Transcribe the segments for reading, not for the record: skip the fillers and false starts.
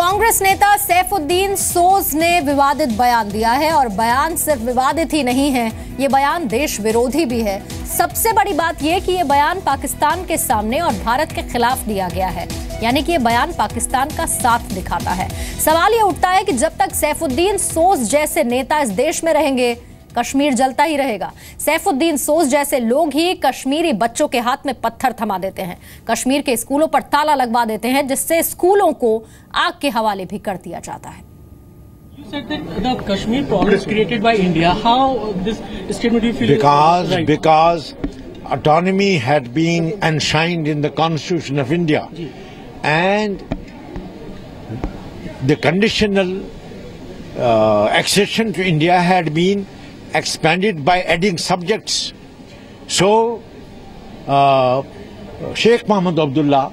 कांग्रेस नेता सैफुद्दीन सोज ने विवादित बयान दिया है और बयान सिर्फ विवादित ही नहीं है, ये बयान देश विरोधी भी है। सबसे बड़ी बात यह कि ये बयान पाकिस्तान के सामने और भारत के खिलाफ दिया गया है, यानी कि ये बयान पाकिस्तान का साथ दिखाता है। सवाल ये उठता है कि जब तक सैफुद्दीन सोज जैसे नेता इस देश में रहेंगे, कश्मीर जलता ही रहेगा। सैफुद्दीन सोज जैसे लोग ही कश्मीरी बच्चों के हाथ में पत्थर थमा देते हैं, कश्मीर के स्कूलों पर ताला लगवा देते हैं, जिससे स्कूलों को आग के हवाले भी कर दिया जाता है। You said that the Kashmir problem is created by India. How this statement do you feel? Because autonomy had been enshrined in the Constitution of India, and the conditional accession to India had been expanded by adding subjects. So Sheikh Mohammed Abdullah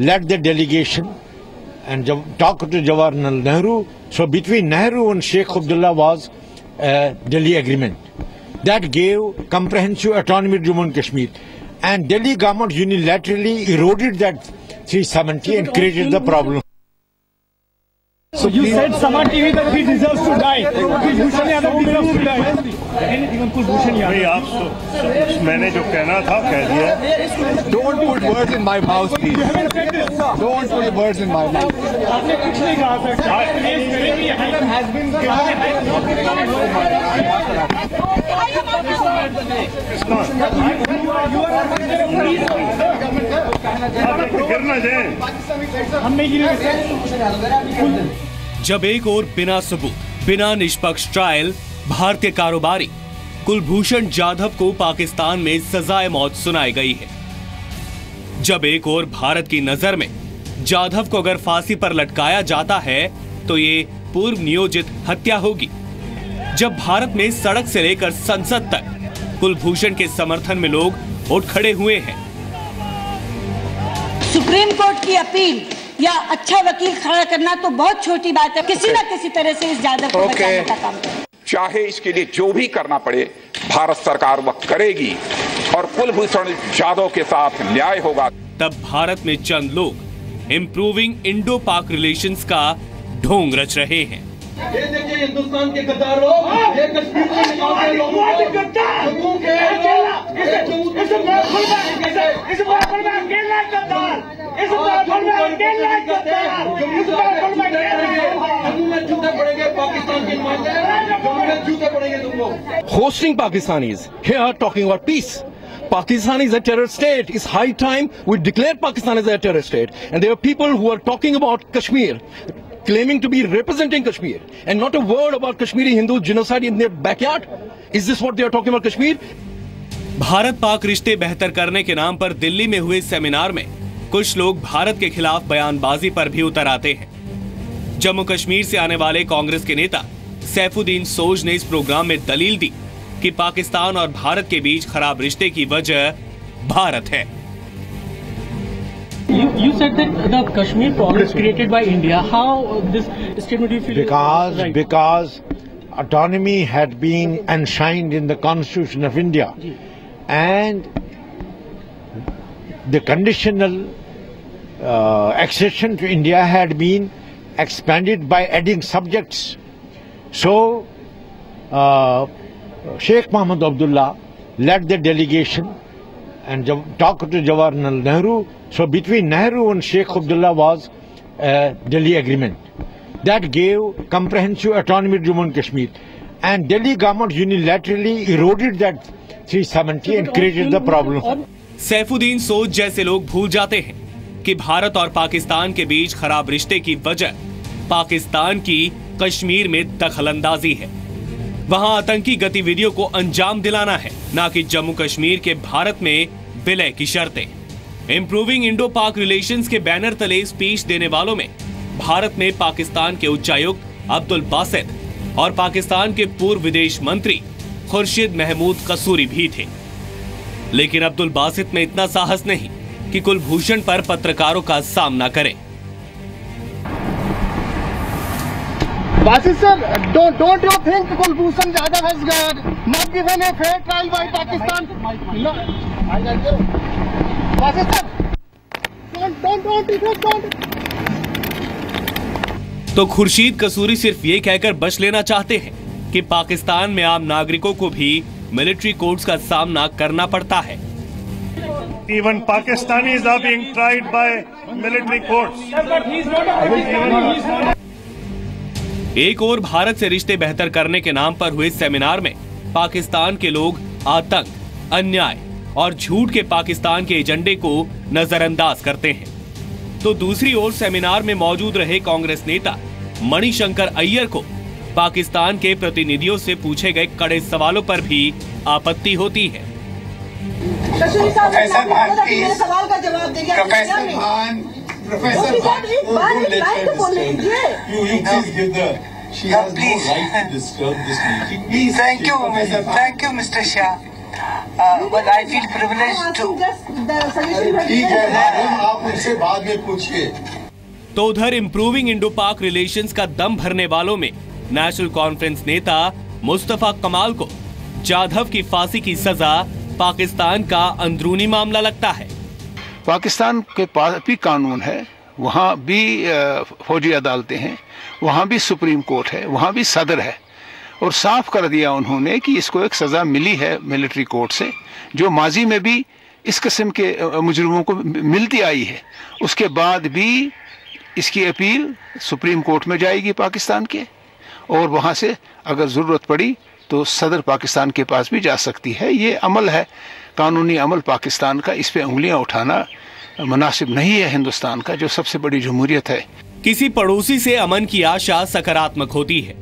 led the delegation and talked to Jawaharlal Nehru. So between Nehru and Sheikh Abdullah was a Delhi agreement that gave comprehensive autonomy to Jammu and Kashmir, and Delhi government unilaterally eroded that 370 and created the problem. So you said Saman TV that he deserves to die. Kulbhushan Yadav deserves to die. नहीं, आप मैंने जो कहना था कह दिया। Don't put words in my mouth, please. Don't put words in my mouth. आपने कुछ नहीं कहा जब एक और बिना सबूत, बिना निष्पक्ष ट्रायल भारतीय कारोबारी कुलभूषण जाधव को पाकिस्तान में सजाए मौत सुनाई गई है, जब एक और भारत की नजर में जाधव को अगर फांसी पर लटकाया जाता है तो ये पूर्व नियोजित हत्या होगी, जब भारत में सड़क से लेकर संसद तक कुलभूषण के समर्थन में लोग उठ खड़े हुए हैं। सुप्रीम कोर्ट की अपील या अच्छा वकील खड़ा करना तो बहुत छोटी बात है, किसी न किसी तरह से इस जाधव को बचाने का काम करें। चाहे इसके लिए जो भी करना पड़े भारत सरकार वह करेगी और कुलभूषण जाधव के साथ न्याय होगा। तब भारत में चंद लोग इम्प्रूविंग इंडो पाक रिलेशंस का ढोंग रच रहे हैं। ये देखिए हिंदुस्तान के गद्दार लोग, ये कश्मीर के निकाल के लोगों को Hosting Pakistanis here talking about peace. Pakistan is a terror state. It's high time we declare Pakistan as a terror state. And there are people who are talking about Kashmir, claiming to be representing Kashmir, and not a word about Kashmiri Hindu genocide in their backyard. Is this what they are talking about Kashmir? Bharat Pak रिश्ते बेहतर करने के नाम पर दिल्ली में हुए seminar में कुछ लोग भारत के खिलाफ बयानबाजी पर भी उतर आते हैं। जम्मू कश्मीर से आने वाले कांग्रेस के नेता सैफुद्दीन सोज ने इस प्रोग्राम में दलील दी कि पाकिस्तान और भारत के बीच खराब रिश्ते की वजह भारत है। You said that the Kashmir problem is created by India. How this statement do you feel? Because autonomy had been enshrined in the Constitution of India, and the conditional accession to India had been expanded by adding subjects. So Sheikh Mohammed Abdullah led the delegation and talked to Jawaharlal Nehru. So between Nehru and Sheikh Abdullah was a Delhi agreement that gave comprehensive autonomy to Jammu and Kashmir, and Delhi government unilaterally eroded that 370 and created the problem. Saifuddin सोज जैसे लोग भूल जाते हैं कि भारत और पाकिस्तान के बीच खराब रिश्ते की वजह पाकिस्तान की कश्मीर में दखलंदाजी है। वहां आतंकी गतिविधियों को अंजाम दिलाना है, ना कि जम्मू कश्मीर के भारत में विलय की शर्तें। इम्प्रूविंग इंडो पाक रिलेशंस के बैनर तले स्पीच देने वालों में भारत में पाकिस्तान के उच्चायुक्त अब्दुल बासित और पाकिस्तान के पूर्व विदेश मंत्री खुर्शीद महमूद कसूरी भी थे, लेकिन अब्दुल बासित में इतना साहस नहीं कि कुलभूषण पर पत्रकारों का सामना करें। Basit sir, don't you think Kulbhushan Jadhav has not given a fair trial by Pakistan? No. Basit sir, don't. तो खुर्शीद कसूरी सिर्फ ये कहकर बच लेना चाहते हैं कि पाकिस्तान में आम नागरिकों को भी मिलिट्री कोर्ट्स का सामना करना पड़ता है। Even Pakistanis are being tried by military courts. एक और भारत से रिश्ते बेहतर करने के नाम पर हुए सेमिनार में पाकिस्तान के लोग आतंक, अन्याय और झूठ के पाकिस्तान के एजेंडे को नजरअंदाज करते हैं, तो दूसरी ओर सेमिनार में मौजूद रहे कांग्रेस नेता मणिशंकर अय्यर को पाकिस्तान के प्रतिनिधियों से पूछे गए कड़े सवालों पर भी आपत्ति होती है। प्रोफेसर भान, सवाल का जवाब देंगे। Professor Bhan, thank you mister Shah, but I feel privileged to. ठीक है, आप मुझसे बाद में पूछिए। तो उधर इम्प्रूविंग इंडो पाक रिलेशंस का दम भरने वालों में नेशनल कॉन्फ्रेंस नेता मुस्तफा कमाल को जाधव की फांसी की सजा पाकिस्तान का अंदरूनी मामला लगता है। पाकिस्तान के पास भी कानून है, वहाँ भी फौजी अदालतें हैं, वहाँ भी सुप्रीम कोर्ट है, वहाँ भी सदर है, और साफ कर दिया उन्होंने कि इसको एक सजा मिली है मिलिट्री कोर्ट से, जो माजी में भी इस किस्म के मुजरिमों को मिलती आई है। उसके बाद भी इसकी अपील सुप्रीम कोर्ट में जाएगी पाकिस्तान के, और वहाँ से अगर ज़रूरत पड़ी तो सदर पाकिस्तान के पास भी जा सकती है। ये अमल है, कानूनी अमल पाकिस्तान का, इस पे उंगलियां उठाना मुनासिब नहीं है हिंदुस्तान का, जो सबसे बड़ी जमहूरियत है। किसी पड़ोसी से अमन की आशा सकारात्मक होती है,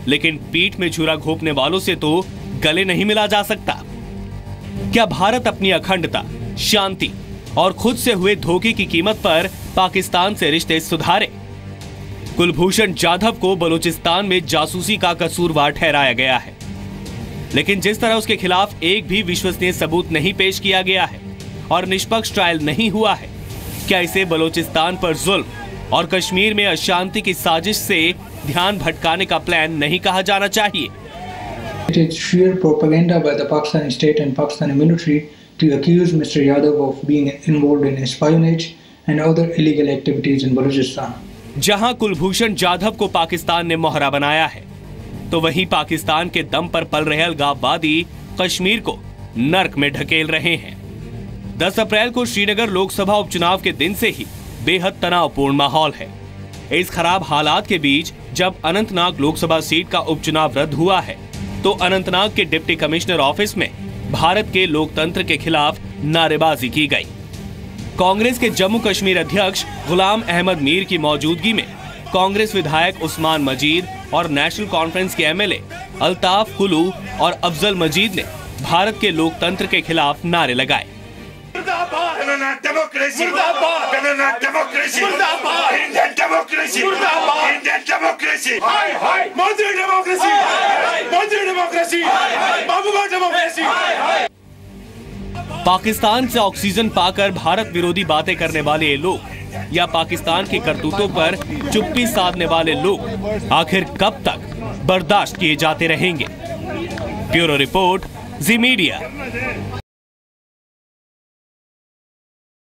लेकिन पीठ में छुरा घोंपने वालों से तो गले नहीं मिला जा सकता। क्या भारत अपनी अखंडता, शांति और खुद से हुए धोखे की कीमत पर पाकिस्तान से रिश्ते सुधारे? कुलभूषण जाधव को बलूचिस्तान में जासूसी का कसूरवार ठहराया गया है, लेकिन जिस तरह उसके खिलाफ एक भी विश्वसनीय सबूत नहीं पेश किया गया है और निष्पक्ष ट्रायल नहीं हुआ है, क्या इसे बलूचिस्तान पर जुल्म और कश्मीर में अशांति की साजिश से ध्यान भटकाने का प्लान नहीं कहा जाना चाहिए? It is sheer propaganda by the Pakistani state and Pakistani military to accuse Mr. Yadav of being involved in espionage and other illegal activities in Balochistan. जहां कुलभूषण जाधव को पाकिस्तान ने मोहरा बनाया है, तो वहीं पाकिस्तान के दम पर पल रहे अलगाववादी कश्मीर को नर्क में ढकेल रहे हैं। 10 अप्रैल को श्रीनगर लोकसभा उपचुनाव के दिन से ही बेहद तनावपूर्ण माहौल है। इस खराब हालात के बीच जब अनंतनाग लोकसभा सीट का उपचुनाव रद्द हुआ है, तो अनंतनाग के डिप्टी कमिश्नर ऑफिस में भारत के लोकतंत्र के खिलाफ नारेबाजी की गई। कांग्रेस के जम्मू कश्मीर अध्यक्ष गुलाम अहमद मीर की मौजूदगी में कांग्रेस विधायक उस्मान मजीद और नेशनल कॉन्फ्रेंस के एमएलए अल्ताफ कुलू और अफजल मजीद ने भारत के लोकतंत्र के खिलाफ नारे लगाए। पाकिस्तान से ऑक्सीजन पाकर भारत विरोधी बातें करने वाले ये लोग या पाकिस्तान के करतूतों पर चुप्पी साधने वाले लोग आखिर कब तक बर्दाश्त किए जाते रहेंगे? ब्यूरो रिपोर्ट, जी मीडिया।